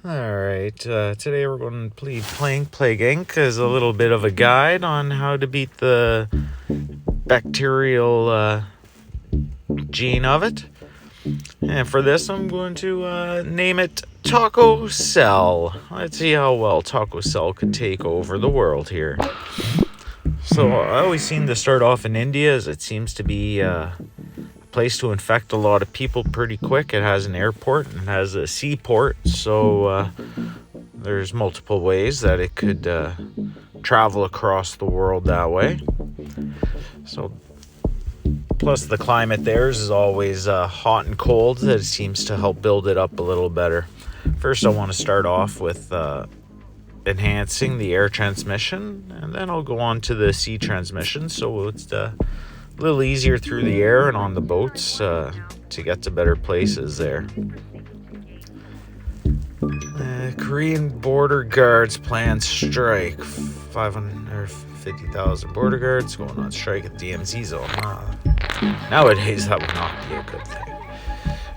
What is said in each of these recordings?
Alright, today we're going to be playing Plague Inc. as a little bit of a guide on how to beat the bacterial gene of it. And for this, I'm going to name it Taco Cell. Let's see how well Taco Cell could take over the world here. So I always seem to start off in India, as it seems to be a place to infect a lot of people pretty quick. It has an airport and has a seaport, so there's multiple ways that it could travel across the world that way. So plus the climate there is always hot and cold. That seems to help build it up a little better. First I want to start off with enhancing the air transmission, and then I'll go on to the sea transmission, so it's a little easier through the air and on the boats to get to better places there. Korean border guards plan strike. 550,000 border guards going on strike at DMZ zone. Nowadays that would not be a good thing.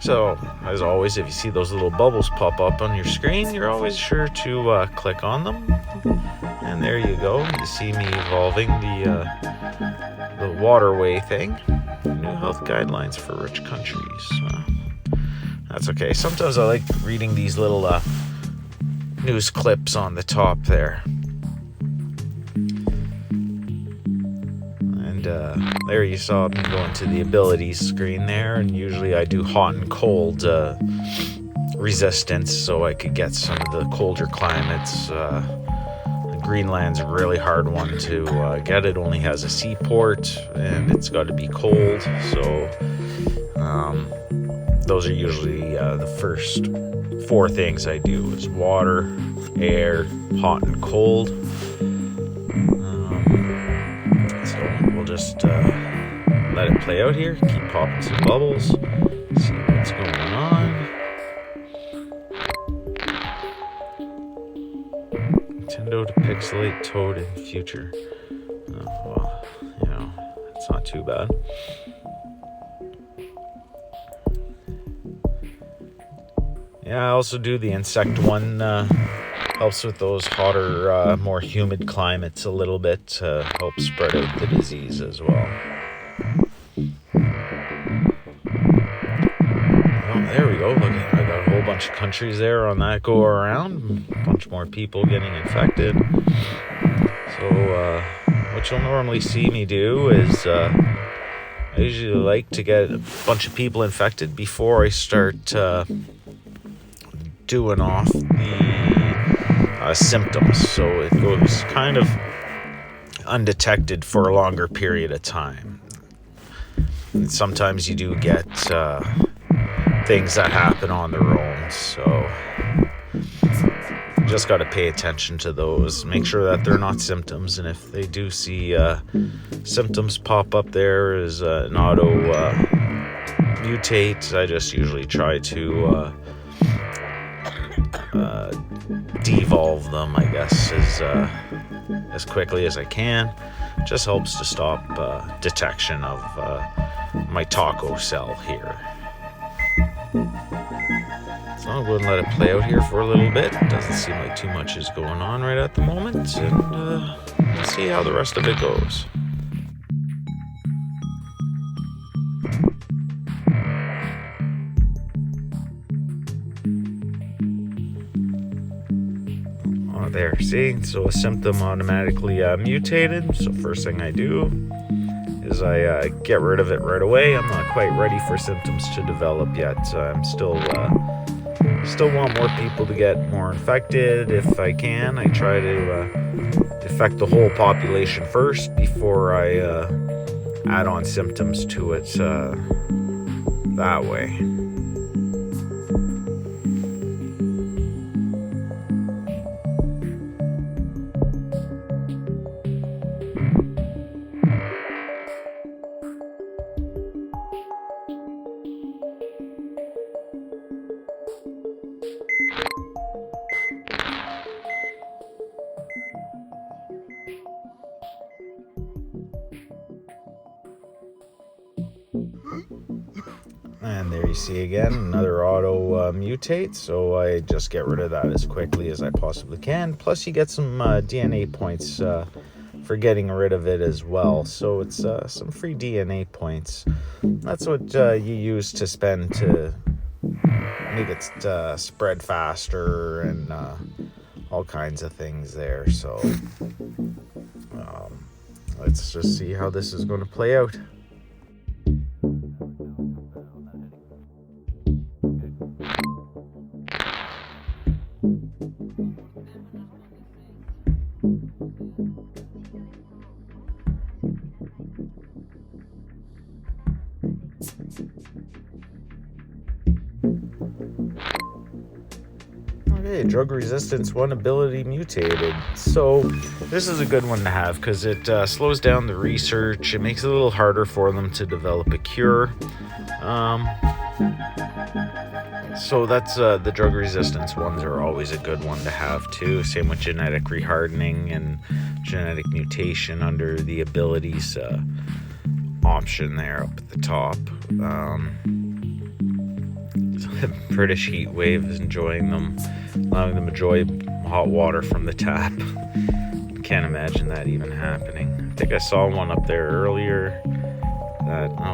So, as always, if you see those little bubbles pop up on your screen, you're always sure to click on them. And there you go. You see me evolving the waterway thing. New health guidelines for rich countries. That's okay. Sometimes I like reading these little news clips on the top there. There you saw me going to the abilities screen there, and usually I do hot and cold resistance so I could get some of the colder climates. Greenland's a really hard one to get. It only has a seaport and it's got to be cold, so those are usually the first 4 things I do is water, air, hot and cold. So we'll just let it play out here, keep popping some bubbles, see what's going on. Nintendo to pixelate Toad in future. Oh, well, it's not too bad. Yeah, I also do the insect one. Helps with those hotter, more humid climates a little bit. Helps spread out the disease as well. Oh, there we go. Look, I got a whole bunch of countries there on that go around. A bunch more people getting infected. So, what you'll normally see me do is I usually like to get a bunch of people infected before I start doing off the symptoms, so it goes kind of undetected for a longer period of time. And sometimes you do get things that happen on their own, so you just got to pay attention to those, make sure that they're not symptoms, and if they do see symptoms pop up there as an auto mutate, I just usually try to devolve them, I guess, as quickly as I can. Just helps to stop detection of my Taco Cell here. So I'm going to let it play out here for a little bit. Doesn't seem like too much is going on right at the moment, and let's see how the rest of it goes. There, see? So a symptom automatically mutated. So first thing I do is I get rid of it right away. I'm not quite ready for symptoms to develop yet. I'm still want more people to get more infected if I can. I try to infect the whole population first before I add on symptoms to it that way. And there you see again, another auto mutate, so I just get rid of that as quickly as I possibly can. Plus you get some DNA points for getting rid of it as well, so it's some free DNA points. That's what you use to spend to make it spread faster and all kinds of things there. So let's just see how this is going to play out. Okay, drug resistance 1 ability mutated. So this is a good one to have because it slows down the research. It makes it a little harder for them to develop a cure. So that's the drug resistance ones are always a good one to have too. Same with genetic rehardening and genetic mutation under the abilities option there up at the top. British heat wave is enjoying them, allowing them to enjoy hot water from the tap. Can't imagine that even happening. I think I saw one up there earlier.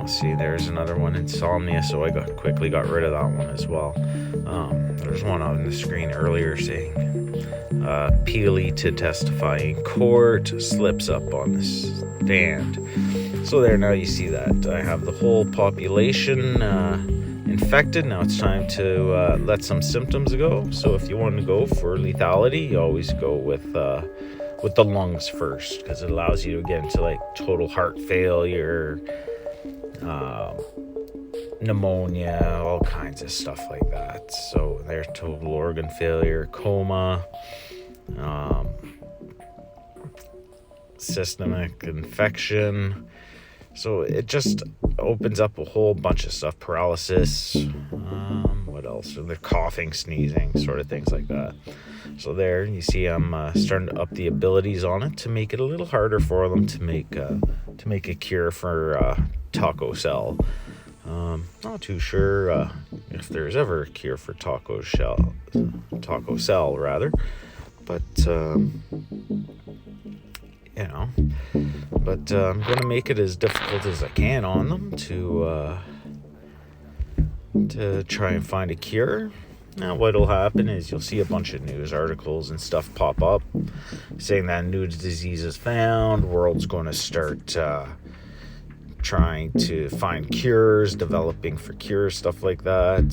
See, there's another one, Insomnia, so I quickly got rid of that one as well. There's one on the screen earlier saying Peely to testify in court, slips up on the stand. So there, now you see that. I have the whole population infected. Now it's time to let some symptoms go. So if you want to go for lethality, you always go with the lungs first, because it allows you to get into like total heart failure, pneumonia, all kinds of stuff like that. So there's total organ failure, coma, systemic infection. So it just opens up a whole bunch of stuff. Paralysis, what else? So they're coughing, sneezing, sort of things like that. So there you see I'm starting to up the abilities on it to make it a little harder for them to make a cure for taco cell. Not too sure if there's ever a cure for taco cell rather, but I'm going to make it as difficult as I can on them to try and find a cure. Now what'll happen is you'll see a bunch of news articles and stuff pop up saying that new disease is found, world's going to start trying to find cures, developing for cures, stuff like that.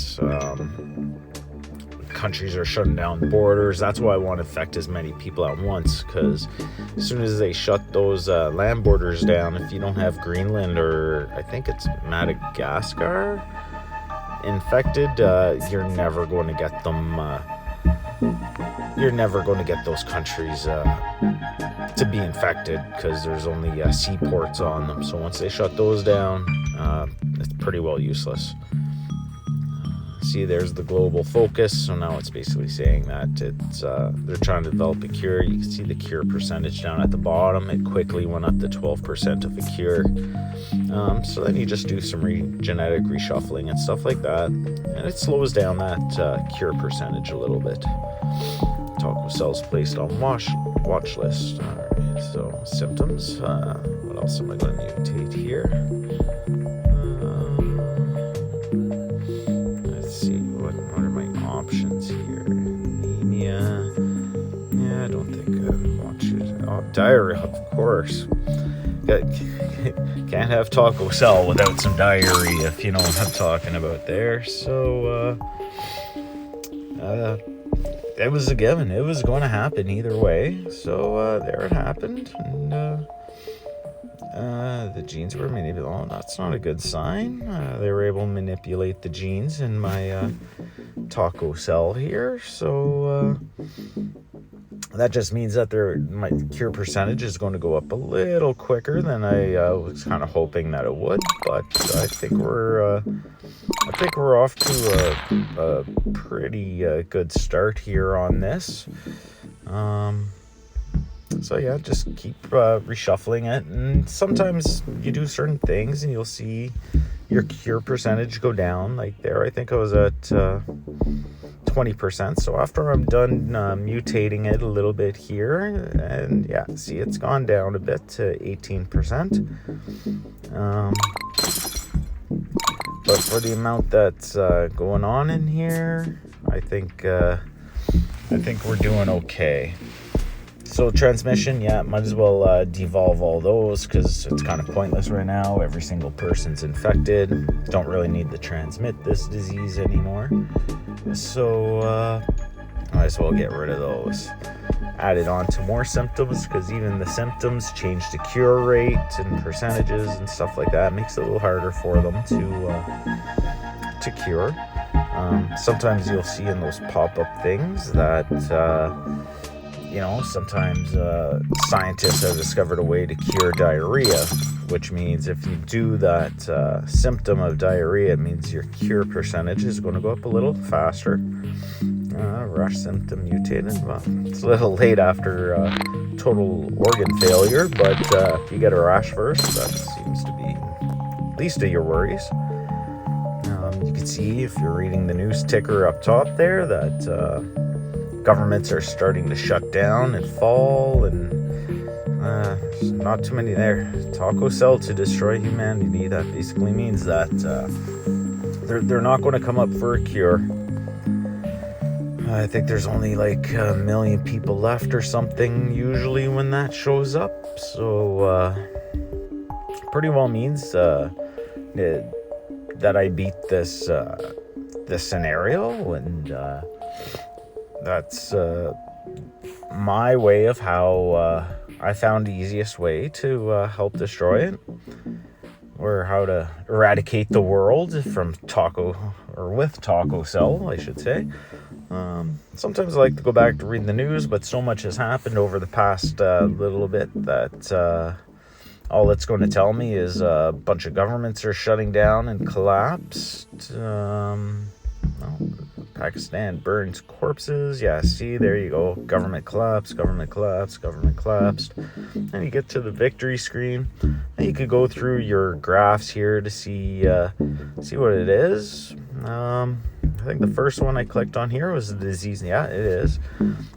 Countries are shutting down borders. That's why I want to affect as many people at once, because as soon as they shut those land borders down, if you don't have Greenland or I think it's Madagascar infected, you're never going to get them. You're never going to get those countries to be infected, because there's only seaports on them. So once they shut those down, it's pretty well useless. See, there's the global focus. So now it's basically saying that it's they're trying to develop a cure. You can see the cure percentage down at the bottom. It quickly went up to 12% of a cure. So then you just do some genetic reshuffling and stuff like that, and it slows down that cure percentage a little bit. Taco cells placed on watch list. All right, so symptoms. What else am I going to mutate here? Let's see, what are my options here? Anemia. Yeah, I don't think I want you. Oh, diarrhea, of course. Can't have taco cell without some diarrhea, if you know what I'm talking about there. So, it was a given. It was going to happen either way. So there it happened, and the genes were manipulated. Oh, that's not a good sign. They were able to manipulate the genes in my taco cell here. So that just means that my cure percentage is going to go up a little quicker than I was kind of hoping that it would. But I think we're off to a pretty good start here on this. So yeah, just keep reshuffling it, and sometimes you do certain things and you'll see your cure percentage go down. Like there, I think I was at 20%. So after I'm done mutating it a little bit here, and yeah, see it's gone down a bit to 18%. But for the amount that's going on in here, I think we're doing okay. So transmission, yeah, might as well devolve all those because it's kind of pointless right now. Every single person's infected. Don't really need to transmit this disease anymore. So might as well get rid of those. Added on to more symptoms because even the symptoms change the cure rate and percentages and stuff like that. It makes it a little harder for them to cure. Sometimes you'll see in those pop-up things that sometimes scientists have discovered a way to cure diarrhea, which means if you do that symptom of diarrhea, it means your cure percentage is going to go up a little faster. Rash symptom mutated. Well, it's a little late after total organ failure, but if you get a rash first, that seems to be least of your worries. You can see if you're reading the news ticker up top there that governments are starting to shut down and fall, and not too many there. Taco Cell to destroy humanity. That basically means that they're not going to come up for a cure. I think there's only like 1 million people left or something usually when that shows up. So pretty well means that I beat this scenario, and that's my way of how I found the easiest way to help destroy it, or how to eradicate the world from with Taco Cell, I should say. Sometimes I like to go back to reading the news, but so much has happened over the past little bit that all it's going to tell me is a bunch of governments are shutting down and collapsed. Pakistan burns corpses. Yeah, see, there you go. Government collapsed, government collapsed, government collapsed. And you get to the victory screen. And you could go through your graphs here to see what it is. I think the first one I clicked on here was the disease. Yeah, it is.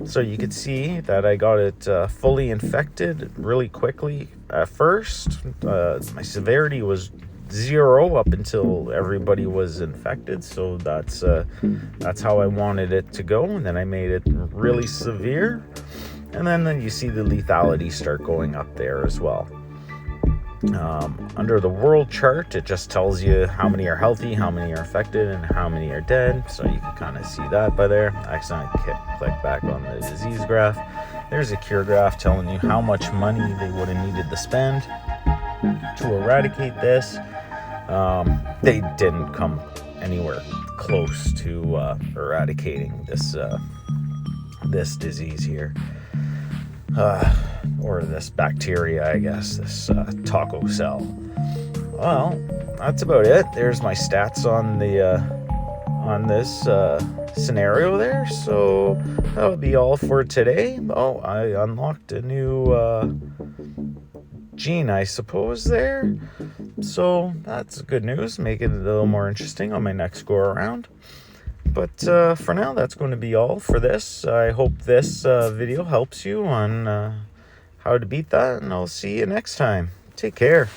So you could see that I got it fully infected really quickly at first. My severity was 0 up until everybody was infected, so that's how I wanted it to go, and then I made it really severe, and then you see the lethality start going up there as well. Under the world chart, it just tells you how many are healthy, how many are infected, and how many are dead, so you can kind of see that by there. I accidentally click back on the disease graph. There's a cure graph telling you how much money they would have needed to spend to eradicate this. They didn't come anywhere close to eradicating this disease here, or this bacteria, I guess, this Taco Cell. Well, that's about it. There's my stats on this scenario there. So that'll be all for today. Oh, I unlocked a new gene, I suppose, there. So that's good news. Make it a little more interesting on my next go around. But for now, that's going to be all for this. I hope this video helps you on how to beat that, and I'll see you next time. Take care.